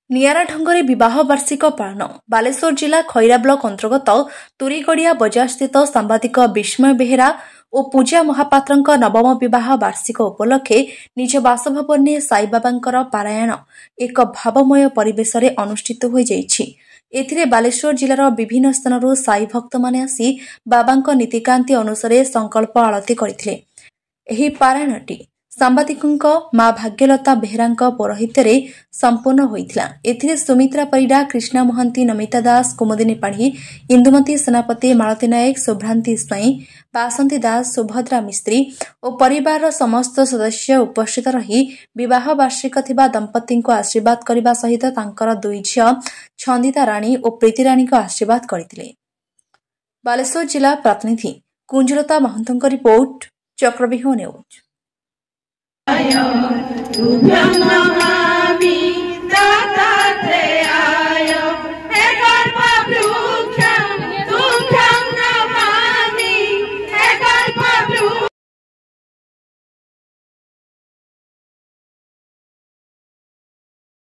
नियारा ढंगरे विवाह वार्षिक पालन बालेश्वर जिला खैरा ब्लॉक अंतर्गत तुरीगड़िया बजार स्थित सांबादिक विस्मय बेहेरा और पूजा महापात्रଙ୍କ नवम विवाह वार्षिक उपलक्षे निज बासभवन में साई बाबांकर पारायण एक भावमय परिवेश रे अनुष्ठित हो जाइछि। एथिरे बालेश्वर जिलार विभिन्न स्थानरू साई भक्त माने आसी बाबांक नीतिकांति अनुसार संकल्प आळती करथिले। एही पारायणटी सांबादिकଙ୍କ मां भाग्यलता बेहेराଙ୍କ पौरोहित्य संपूर्ण होइथिला। एथिरे सुमित्रा परिडा, कृष्णा महांती, नमिता दास, कुमुदिनी पाढ़ी, इंदुमती सेनापति, मालती नायक, शुभ्रांति स्वाई, बासंती दास, सुभद्रा मिस्त्री और परिवार समस्त सदस्य उपस्थित रही विवाह वार्षिक थिबा दंपति को आशीर्वाद करने सहित तांकर दुई झियो छंदिता राणी और प्रीति राणी को आशीर्वाद करथिले। बालेश्वर जिला प्रतिनिधि कुंजलता महंतଙ୍କ रिपोर्ट, चक्रव्यूह न्यूज।